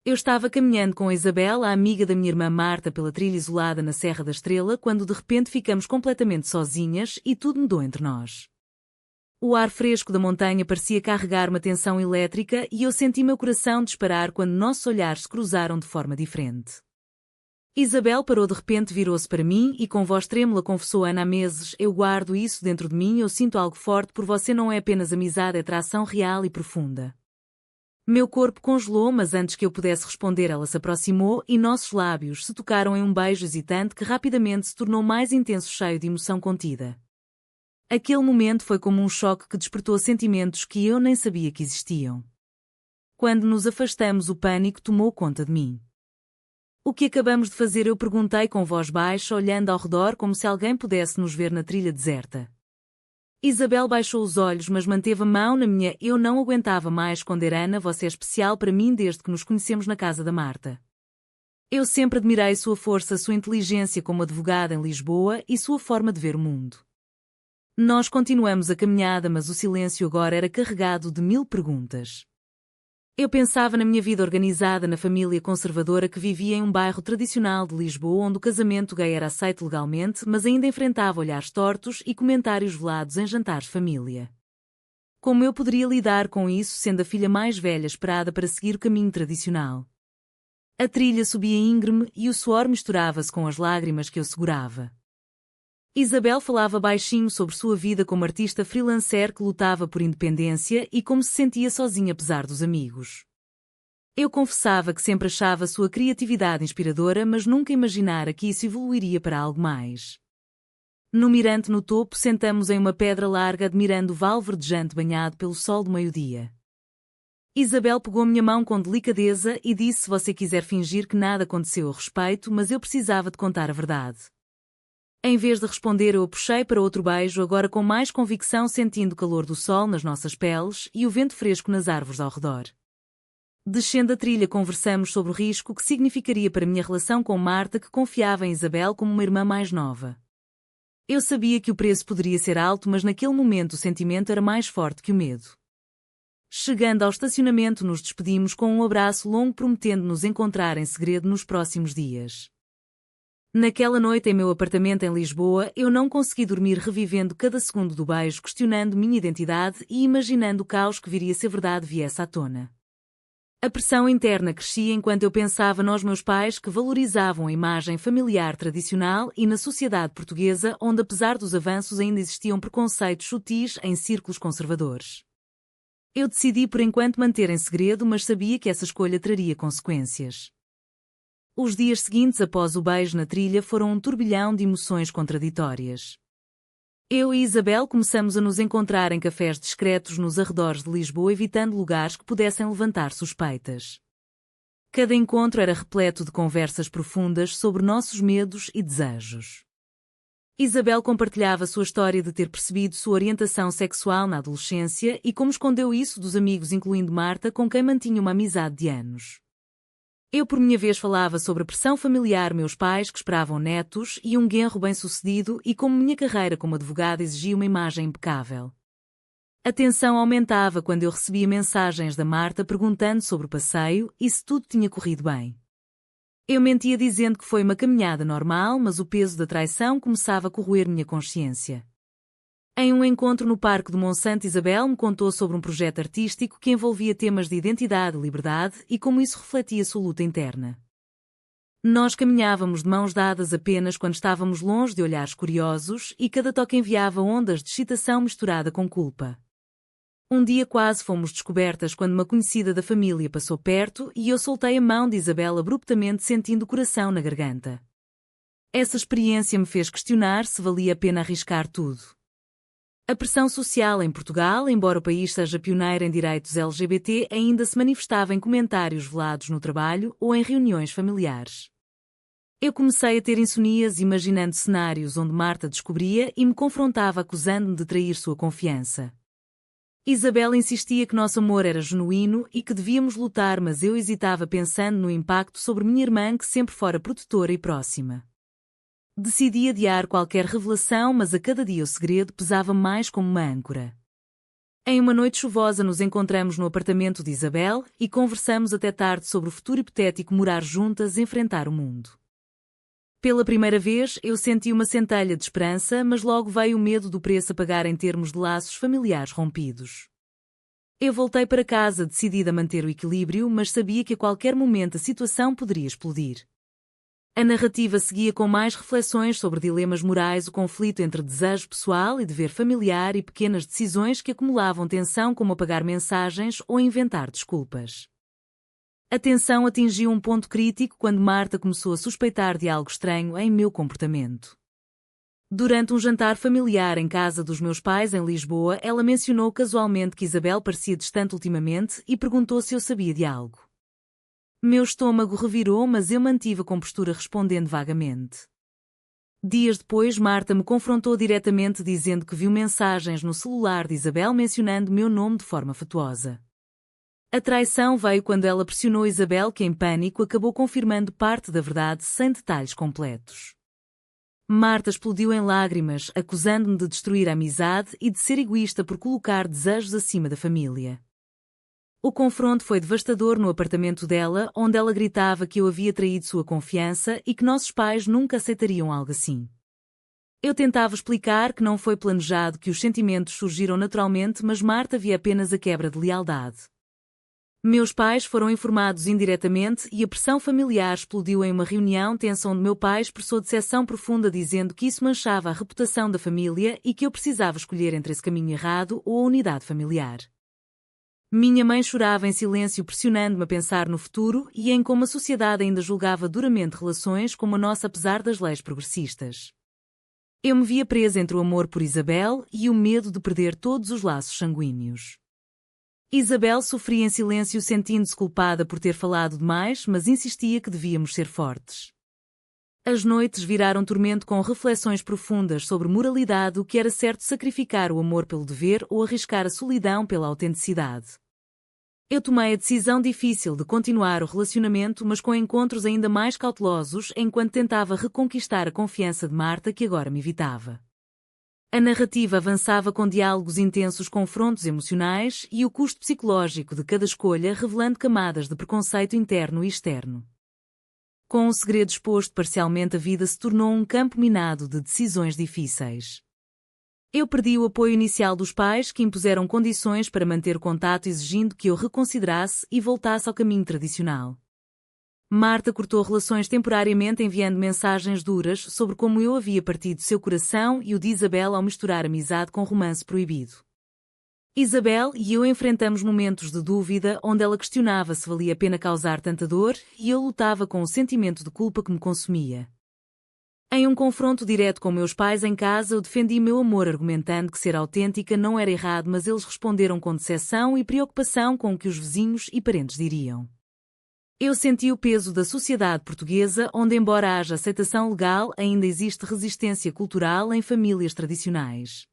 Eu estava caminhando com a Isabel, a amiga da minha irmã Marta, pela trilha isolada na Serra da Estrela, quando de repente ficamos completamente sozinhas e tudo mudou entre nós. O ar fresco da montanha parecia carregar uma tensão elétrica e eu senti meu coração disparar quando nossos olhares se cruzaram de forma diferente. Isabel parou de repente, virou-se para mim e com voz trêmula confessou: Ana, há meses eu guardo isso dentro de mim, eu sinto algo forte por você, não é apenas amizade, é atração real e profunda. Meu corpo congelou, mas antes que eu pudesse responder ela se aproximou e nossos lábios se tocaram em um beijo hesitante que rapidamente se tornou mais intenso, cheio de emoção contida. Aquele momento foi como um choque que despertou sentimentos que eu nem sabia que existiam. Quando nos afastamos, o pânico tomou conta de mim. O que acabamos de fazer? Eu perguntei com voz baixa, olhando ao redor como se alguém pudesse nos ver na trilha deserta. Isabel baixou os olhos, mas manteve a mão na minha. Eu não aguentava mais esconder. Ana, você é especial para mim desde que nos conhecemos na casa da Marta. Eu sempre admirei sua força, sua inteligência como advogada em Lisboa e sua forma de ver o mundo. Nós continuamos a caminhada, mas o silêncio agora era carregado de 1000 perguntas. Eu pensava na minha vida organizada, na família conservadora que vivia em um bairro tradicional de Lisboa onde o casamento gay era aceito legalmente, mas ainda enfrentava olhares tortos e comentários velados em jantares de família. Como eu poderia lidar com isso sendo a filha mais velha esperada para seguir o caminho tradicional? A trilha subia íngreme e o suor misturava-se com as lágrimas que eu segurava. Isabel falava baixinho sobre sua vida como artista freelancer que lutava por independência e como se sentia sozinha apesar dos amigos. Eu confessava que sempre achava sua criatividade inspiradora, mas nunca imaginara que isso evoluiria para algo mais. No mirante no topo, sentamos em uma pedra larga admirando o vale verdejante banhado pelo sol do meio-dia. Isabel pegou minha mão com delicadeza e disse: se você quiser fingir que nada aconteceu a respeito, mas eu precisava de contar a verdade. Em vez de responder, eu a puxei para outro beijo, agora com mais convicção, sentindo o calor do sol nas nossas peles e o vento fresco nas árvores ao redor. Descendo a trilha, conversamos sobre o risco que significaria para minha relação com Marta, que confiava em Isabel como uma irmã mais nova. Eu sabia que o preço poderia ser alto, mas naquele momento o sentimento era mais forte que o medo. Chegando ao estacionamento, nos despedimos com um abraço longo, prometendo nos encontrar em segredo nos próximos dias. Naquela noite em meu apartamento em Lisboa, eu não consegui dormir, revivendo cada segundo do beijo, questionando minha identidade e imaginando o caos que viria se a verdade viesse à tona. A pressão interna crescia enquanto eu pensava nos meus pais, que valorizavam a imagem familiar tradicional, e na sociedade portuguesa, onde apesar dos avanços ainda existiam preconceitos sutis em círculos conservadores. Eu decidi por enquanto manter em segredo, mas sabia que essa escolha traria consequências. Os dias seguintes após o beijo na trilha foram um turbilhão de emoções contraditórias. Eu e Isabel começamos a nos encontrar em cafés discretos nos arredores de Lisboa, evitando lugares que pudessem levantar suspeitas. Cada encontro era repleto de conversas profundas sobre nossos medos e desejos. Isabel compartilhava sua história de ter percebido sua orientação sexual na adolescência e como escondeu isso dos amigos, incluindo Marta, com quem mantinha uma amizade de anos. Eu, por minha vez, falava sobre a pressão familiar, meus pais que esperavam netos e um genro bem-sucedido, e como minha carreira como advogada exigia uma imagem impecável. A tensão aumentava quando eu recebia mensagens da Marta perguntando sobre o passeio e se tudo tinha corrido bem. Eu mentia dizendo que foi uma caminhada normal, mas o peso da traição começava a corroer minha consciência. Em um encontro no Parque do Monsanto, Isabel me contou sobre um projeto artístico que envolvia temas de identidade e liberdade e como isso refletia sua luta interna. Nós caminhávamos de mãos dadas apenas quando estávamos longe de olhares curiosos e cada toque enviava ondas de excitação misturada com culpa. Um dia quase fomos descobertas quando uma conhecida da família passou perto e eu soltei a mão de Isabel abruptamente, sentindo o coração na garganta. Essa experiência me fez questionar se valia a pena arriscar tudo. A pressão social em Portugal, embora o país seja pioneiro em direitos LGBT, ainda se manifestava em comentários velados no trabalho ou em reuniões familiares. Eu comecei a ter insonias imaginando cenários onde Marta descobria e me confrontava acusando-me de trair sua confiança. Isabel insistia que nosso amor era genuíno e que devíamos lutar, mas eu hesitava pensando no impacto sobre minha irmã, que sempre fora protetora e próxima. Decidi adiar qualquer revelação, mas a cada dia o segredo pesava mais como uma âncora. Em uma noite chuvosa nos encontramos no apartamento de Isabel e conversamos até tarde sobre o futuro hipotético morar juntas e enfrentar o mundo. Pela primeira vez, eu senti uma centelha de esperança, mas logo veio o medo do preço a pagar em termos de laços familiares rompidos. Eu voltei para casa decidida a manter o equilíbrio, mas sabia que a qualquer momento a situação poderia explodir. A narrativa seguia com mais reflexões sobre dilemas morais, o conflito entre desejo pessoal e dever familiar e pequenas decisões que acumulavam tensão, como apagar mensagens ou inventar desculpas. A tensão atingiu um ponto crítico quando Marta começou a suspeitar de algo estranho em meu comportamento. Durante um jantar familiar em casa dos meus pais em Lisboa, ela mencionou casualmente que Isabel parecia distante ultimamente e perguntou se eu sabia de algo. Meu estômago revirou, mas eu mantive a compostura respondendo vagamente. Dias depois, Marta me confrontou diretamente dizendo que viu mensagens no celular de Isabel mencionando meu nome de forma afetuosa. A traição veio quando ela pressionou Isabel, que em pânico acabou confirmando parte da verdade sem detalhes completos. Marta explodiu em lágrimas, acusando-me de destruir a amizade e de ser egoísta por colocar desejos acima da família. O confronto foi devastador no apartamento dela, onde ela gritava que eu havia traído sua confiança e que nossos pais nunca aceitariam algo assim. Eu tentava explicar que não foi planejado, que os sentimentos surgiram naturalmente, mas Marta via apenas a quebra de lealdade. Meus pais foram informados indiretamente e a pressão familiar explodiu em uma reunião tensa onde meu pai expressou decepção profunda dizendo que isso manchava a reputação da família e que eu precisava escolher entre esse caminho errado ou a unidade familiar. Minha mãe chorava em silêncio, pressionando-me a pensar no futuro e em como a sociedade ainda julgava duramente relações como a nossa apesar das leis progressistas. Eu me via presa entre o amor por Isabel e o medo de perder todos os laços sanguíneos. Isabel sofria em silêncio, sentindo-se culpada por ter falado demais, mas insistia que devíamos ser fortes. As noites viraram tormento com reflexões profundas sobre moralidade, o que era certo sacrificar o amor pelo dever ou arriscar a solidão pela autenticidade. Eu tomei a decisão difícil de continuar o relacionamento, mas com encontros ainda mais cautelosos enquanto tentava reconquistar a confiança de Marta, que agora me evitava. A narrativa avançava com diálogos intensos, confrontos emocionais e o custo psicológico de cada escolha, revelando camadas de preconceito interno e externo. Com o segredo exposto parcialmente, a vida se tornou um campo minado de decisões difíceis. Eu perdi o apoio inicial dos pais, que impuseram condições para manter o contato, exigindo que eu reconsiderasse e voltasse ao caminho tradicional. Marta cortou relações temporariamente, enviando mensagens duras sobre como eu havia partido seu coração e o de Isabel ao misturar amizade com romance proibido. Isabel e eu enfrentamos momentos de dúvida, onde ela questionava se valia a pena causar tanta dor e eu lutava com o sentimento de culpa que me consumia. Em um confronto direto com meus pais em casa, eu defendi meu amor argumentando que ser autêntica não era errado, mas eles responderam com decepção e preocupação com o que os vizinhos e parentes diriam. Eu senti o peso da sociedade portuguesa, onde, embora haja aceitação legal, ainda existe resistência cultural em famílias tradicionais.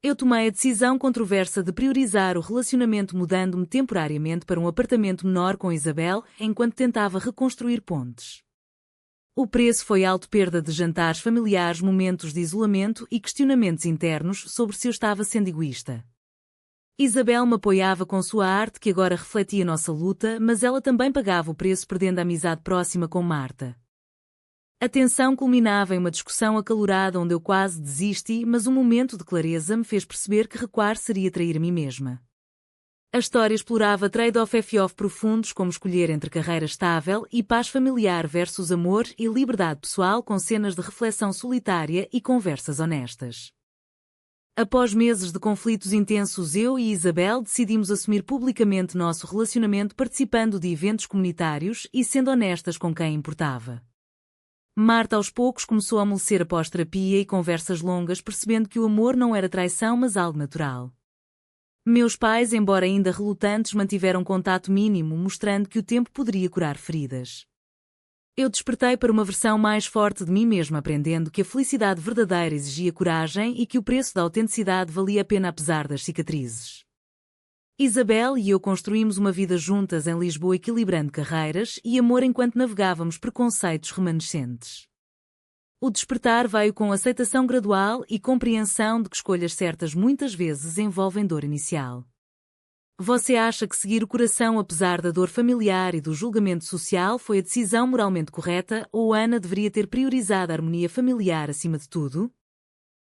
Eu tomei a decisão controversa de priorizar o relacionamento, mudando-me temporariamente para um apartamento menor com Isabel, enquanto tentava reconstruir pontes. O preço foi alto: perda de jantares familiares, momentos de isolamento e questionamentos internos sobre se eu estava sendo egoísta. Isabel me apoiava com sua arte, que agora refletia nossa luta, mas ela também pagava o preço, perdendo a amizade próxima com Marta. A tensão culminava em uma discussão acalorada onde eu quase desisti, mas um momento de clareza me fez perceber que recuar seria trair a mim mesma. A história explorava trade-off profundos, como escolher entre carreira estável e paz familiar versus amor e liberdade pessoal, com cenas de reflexão solitária e conversas honestas. Após meses de conflitos intensos, eu e Isabel decidimos assumir publicamente nosso relacionamento, participando de eventos comunitários e sendo honestas com quem importava. Marta aos poucos começou a amolecer após terapia e conversas longas, percebendo que o amor não era traição, mas algo natural. Meus pais, embora ainda relutantes, mantiveram contato mínimo, mostrando que o tempo poderia curar feridas. Eu despertei para uma versão mais forte de mim mesma, aprendendo que a felicidade verdadeira exigia coragem e que o preço da autenticidade valia a pena apesar das cicatrizes. Isabel e eu construímos uma vida juntas em Lisboa, equilibrando carreiras e amor enquanto navegávamos preconceitos remanescentes. O despertar veio com aceitação gradual e compreensão de que escolhas certas muitas vezes envolvem dor inicial. Você acha que seguir o coração apesar da dor familiar e do julgamento social foi a decisão moralmente correta ou Ana deveria ter priorizado a harmonia familiar acima de tudo?